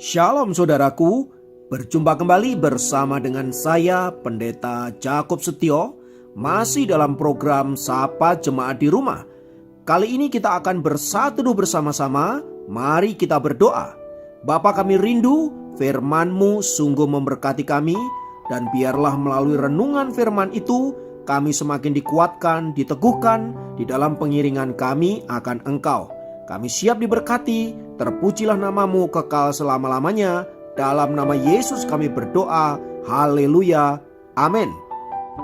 Shalom saudaraku, berjumpa kembali bersama dengan saya Pendeta Jakob Setio, masih dalam program Sapa Jemaat di Rumah. Kali ini kita akan bersatu bersama-sama, mari kita berdoa. Bapa kami rindu, firman-Mu sungguh memberkati kami, dan biarlah melalui renungan firman itu, kami semakin dikuatkan, diteguhkan di dalam pengiringan kami akan Engkau. Kami siap diberkati, terpujilah nama-Mu kekal selama-lamanya. Dalam nama Yesus kami berdoa, haleluya, amin.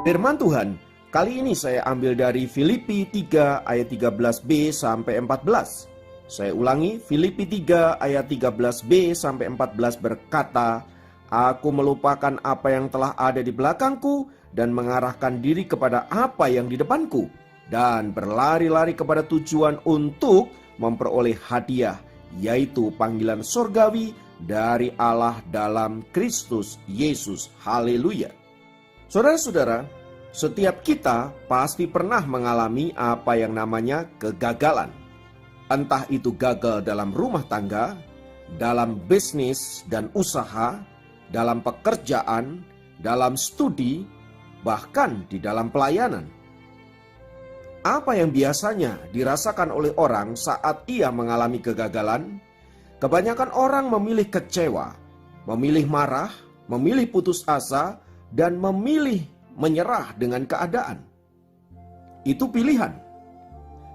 Firman Tuhan, kali ini saya ambil dari Filipi 3 ayat 13b sampai 14. Saya ulangi, Filipi 3 ayat 13b sampai 14 berkata, Aku melupakan apa yang telah ada di belakangku dan mengarahkan diri kepada apa yang di depanku, dan berlari-lari kepada tujuan untuk memperoleh hadiah, yaitu panggilan surgawi dari Allah dalam Kristus Yesus. Haleluya. Saudara-saudara, setiap kita pasti pernah mengalami apa yang namanya kegagalan. Entah itu gagal dalam rumah tangga, dalam bisnis dan usaha, dalam pekerjaan, dalam studi, bahkan di dalam pelayanan. Apa yang biasanya dirasakan oleh orang saat ia mengalami kegagalan? Kebanyakan orang memilih kecewa, memilih marah, memilih putus asa, dan memilih menyerah dengan keadaan. Itu pilihan.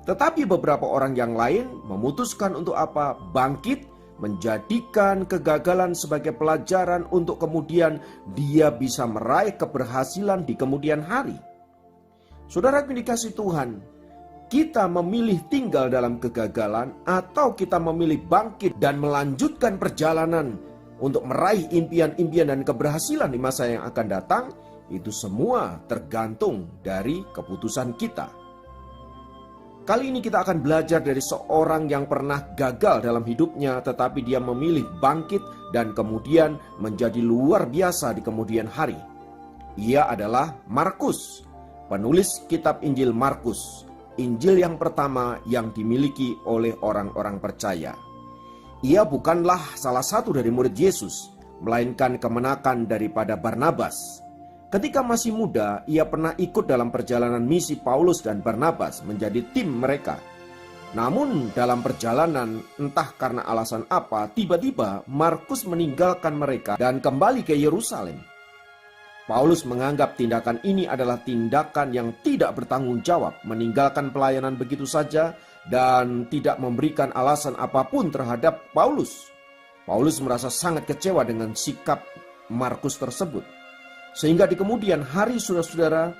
Tetapi beberapa orang yang lain memutuskan untuk apa? Bangkit, menjadikan kegagalan sebagai pelajaran untuk kemudian dia bisa meraih keberhasilan di kemudian hari. Saudara yang dikasihi Tuhan, kita memilih tinggal dalam kegagalan atau kita memilih bangkit dan melanjutkan perjalanan untuk meraih impian-impian dan keberhasilan di masa yang akan datang, itu semua tergantung dari keputusan kita. Kali ini kita akan belajar dari seorang yang pernah gagal dalam hidupnya, tetapi dia memilih bangkit dan kemudian menjadi luar biasa di kemudian hari. Ia adalah Markus, penulis kitab Injil Markus, Injil yang pertama yang dimiliki oleh orang-orang percaya. Ia bukanlah salah satu dari murid Yesus, melainkan kemenakan daripada Barnabas. Ketika masih muda, ia pernah ikut dalam perjalanan misi Paulus dan Barnabas menjadi tim mereka. Namun dalam perjalanan, entah karena alasan apa, tiba-tiba Markus meninggalkan mereka dan kembali ke Yerusalem. Paulus menganggap tindakan ini adalah tindakan yang tidak bertanggung jawab, meninggalkan pelayanan begitu saja dan tidak memberikan alasan apapun terhadap Paulus. Paulus merasa sangat kecewa dengan sikap Markus tersebut. Sehingga di kemudian hari, saudara-saudara,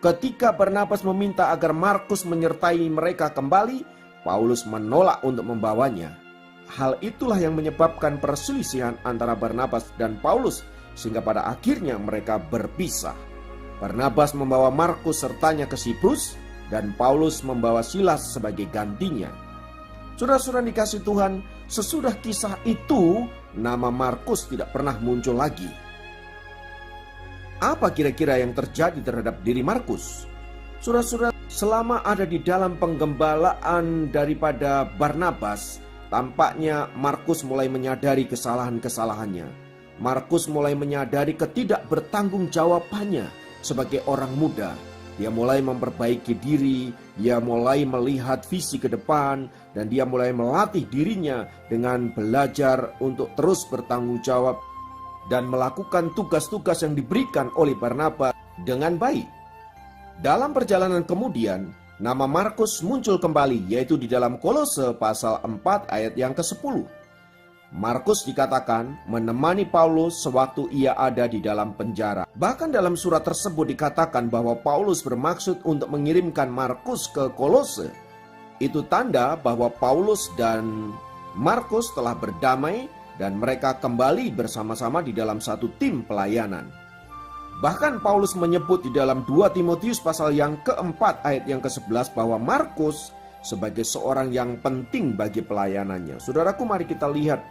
ketika Barnabas meminta agar Markus menyertai mereka kembali, Paulus menolak untuk membawanya. Hal itulah yang menyebabkan perselisihan antara Barnabas dan Paulus, sehingga pada akhirnya mereka berpisah. Barnabas membawa Markus sertanya ke Siprus, dan Paulus membawa Silas sebagai gantinya. Saudara-saudara dikasih Tuhan, sesudah kisah itu, nama Markus tidak pernah muncul lagi. Apa kira-kira yang terjadi terhadap diri Markus? Saudara-saudara, selama ada di dalam penggembalaan daripada Barnabas, tampaknya Markus mulai menyadari kesalahan-kesalahannya. Markus mulai menyadari ketidakbertanggungjawabannya sebagai orang muda. Dia mulai memperbaiki diri, dia mulai melihat visi ke depan, dan dia mulai melatih dirinya dengan belajar untuk terus bertanggung jawab dan melakukan tugas-tugas yang diberikan oleh Barnabas dengan baik. Dalam perjalanan kemudian, nama Markus muncul kembali, yaitu di dalam Kolose pasal 4 ayat yang ke-10. Markus dikatakan menemani Paulus sewaktu ia ada di dalam penjara. Bahkan dalam surat tersebut dikatakan bahwa Paulus bermaksud untuk mengirimkan Markus ke Kolose. Itu tanda bahwa Paulus dan Markus telah berdamai dan mereka kembali bersama-sama di dalam satu tim pelayanan. Bahkan Paulus menyebut di dalam 2 Timotius pasal yang ke-4 ayat yang ke-11 bahwa Markus sebagai seorang yang penting bagi pelayanannya. Saudaraku, mari kita lihat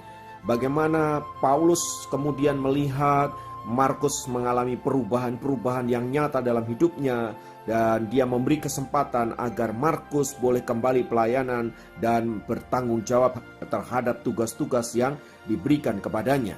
bagaimana Paulus kemudian melihat Markus mengalami perubahan-perubahan yang nyata dalam hidupnya. dan dia memberi kesempatan agar Markus boleh kembali pelayanan dan bertanggung jawab terhadap tugas-tugas yang diberikan kepadanya.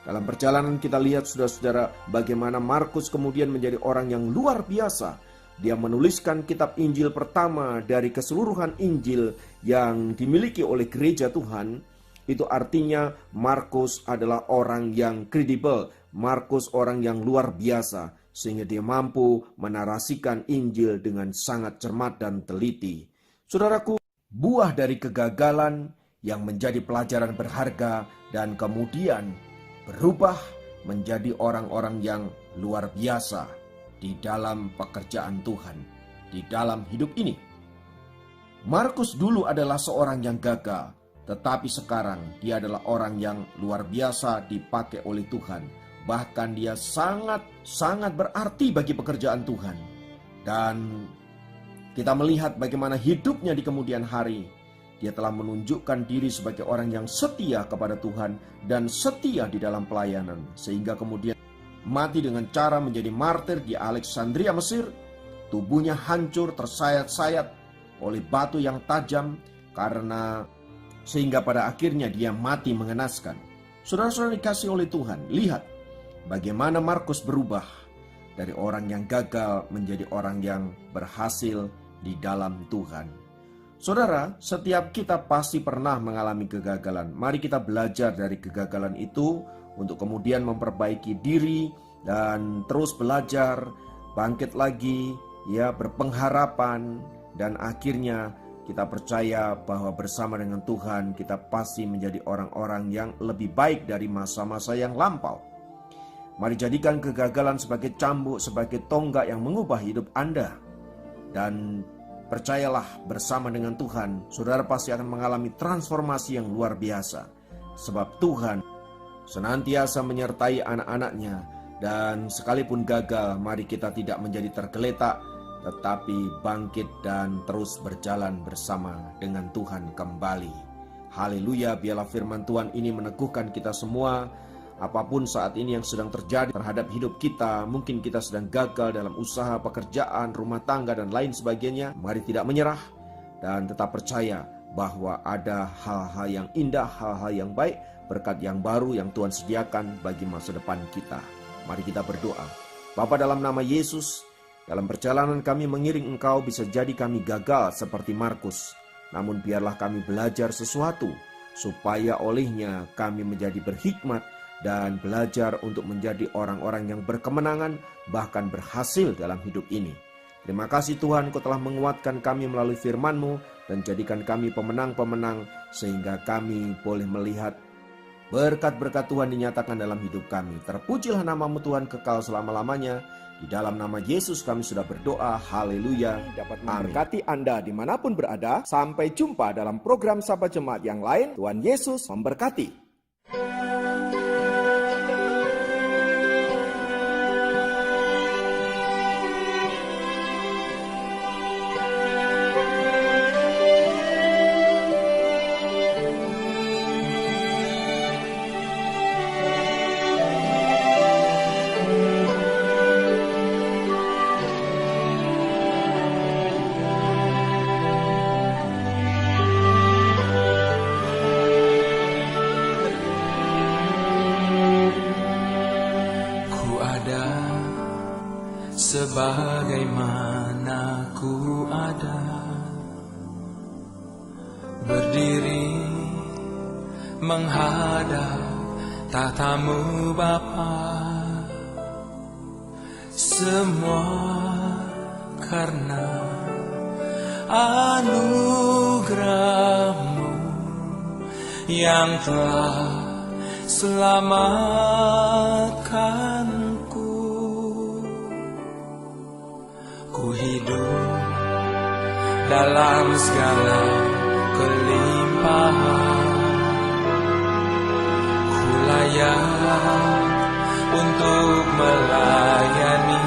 Dalam perjalanan kita lihat saudara-saudara bagaimana Markus kemudian menjadi orang yang luar biasa. Dia menuliskan kitab Injil pertama dari keseluruhan Injil yang dimiliki oleh gereja Tuhan. Itu artinya Markus adalah orang yang kredibel, Markus orang yang luar biasa, sehingga dia mampu menarasikan Injil dengan sangat cermat dan teliti. Saudaraku, buah dari kegagalan yang menjadi pelajaran berharga dan kemudian berubah menjadi orang-orang yang luar biasa di dalam pekerjaan Tuhan, di dalam hidup ini. Markus dulu adalah seorang yang gagal, tetapi sekarang dia adalah orang yang luar biasa dipakai oleh Tuhan. Bahkan dia sangat berarti bagi pekerjaan Tuhan. Dan kita melihat bagaimana hidupnya di kemudian hari. Dia telah menunjukkan diri sebagai orang yang setia kepada Tuhan dan setia di dalam pelayanan. Sehingga kemudian mati dengan cara menjadi martir di Alexandria, Mesir. Tubuhnya hancur, tersayat-sayat oleh batu yang tajam sehingga pada akhirnya dia mati mengenaskan. Saudara-saudara dikasih oleh Tuhan, lihat bagaimana Markus berubah dari orang yang gagal menjadi orang yang berhasil di dalam Tuhan. Saudara, setiap kita pasti pernah mengalami kegagalan. Mari kita belajar dari kegagalan itu untuk kemudian memperbaiki diri dan terus belajar, bangkit lagi, ya, berpengharapan, dan akhirnya kita percaya bahwa bersama dengan Tuhan kita pasti menjadi orang-orang yang lebih baik dari masa-masa yang lampau. Mari jadikan kegagalan sebagai cambuk, sebagai tonggak yang mengubah hidup Anda. Dan percayalah bersama dengan Tuhan, saudara pasti akan mengalami transformasi yang luar biasa. Sebab Tuhan senantiasa menyertai anak-anaknya. Dan sekalipun gagal, mari kita tidak menjadi tergeletak, tetapi bangkit dan terus berjalan bersama dengan Tuhan kembali. Haleluya, biarlah firman Tuhan ini meneguhkan kita semua. Apapun saat ini yang sedang terjadi terhadap hidup kita, mungkin kita sedang gagal dalam usaha, pekerjaan, rumah tangga, dan lain sebagainya. Mari tidak menyerah dan tetap percaya bahwa ada hal-hal yang indah, hal-hal yang baik, berkat yang baru yang Tuhan sediakan bagi masa depan kita. Mari kita berdoa. Bapa, dalam nama Yesus, dalam perjalanan kami mengiring Engkau, bisa jadi kami gagal seperti Markus. Namun biarlah kami belajar sesuatu, supaya olehnya kami menjadi berhikmat, dan belajar untuk menjadi orang-orang yang berkemenangan, bahkan berhasil dalam hidup ini. Terima kasih Tuhan, Kau telah menguatkan kami melalui firman-Mu, dan jadikan kami pemenang-pemenang, sehingga kami boleh melihat berkat-berkat Tuhan dinyatakan dalam hidup kami. Terpujilah nama-Mu Tuhan kekal selama-lamanya. Di dalam nama Yesus kami sudah berdoa, haleluya. Dapat memberkati Anda dimanapun berada. Sampai jumpa dalam program Sapa Jemaat yang lain. Tuhan Yesus memberkati. Sebagaimana ku ada, berdiri menghadap tatamu Bapa, semua karena anugerah-Mu yang telah selamatkanku. Ku hidup dalam segala kelimpahan, ku layak untuk melayani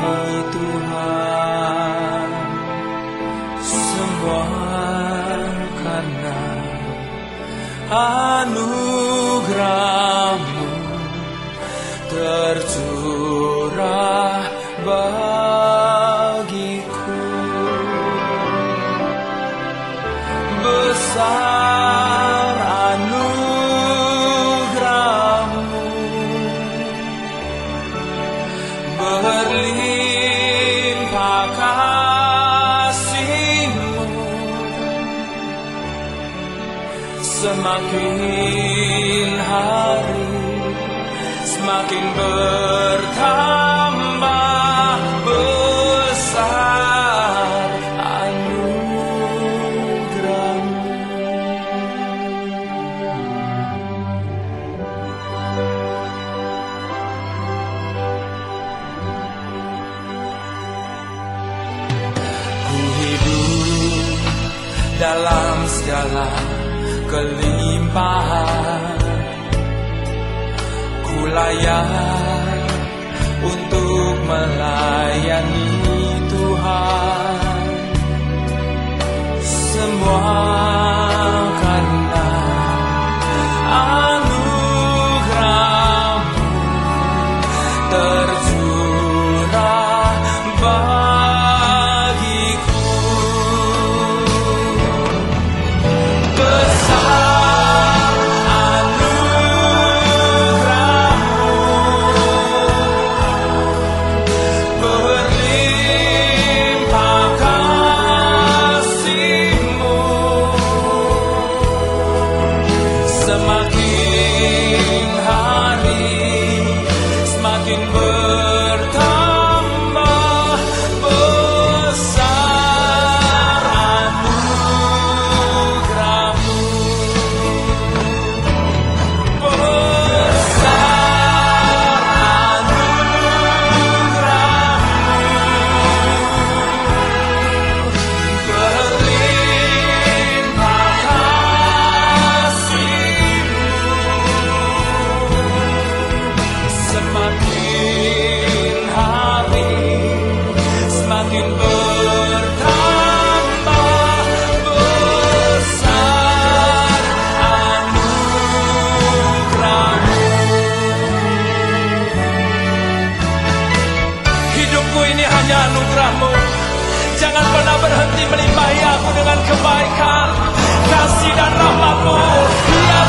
Tuhan. Semua karena anugerah-Mu tercurah bagiku. Semakin hari semakin bertambah besar anugerah-Mu. Ku hidup dalam segala kelimpahan, ku layak untuk melayani Tuhan. Semua karena anugerah-Mu tercurah bagiku. Besar anugerah-Mu, berlimpah kasih-Mu. Semakin hari semakin bertambah besar anugerah-Mu. Besar anugerah-Mu, berlimpah kasih-Mu. Semakin hari semakin bertambah besar anugerah-Mu. Hidupku ini hanya anugerah-Mu. Jangan pernah berhenti melimpahi aku dengan kebaikan, kasih dan rahmat-Mu. Ya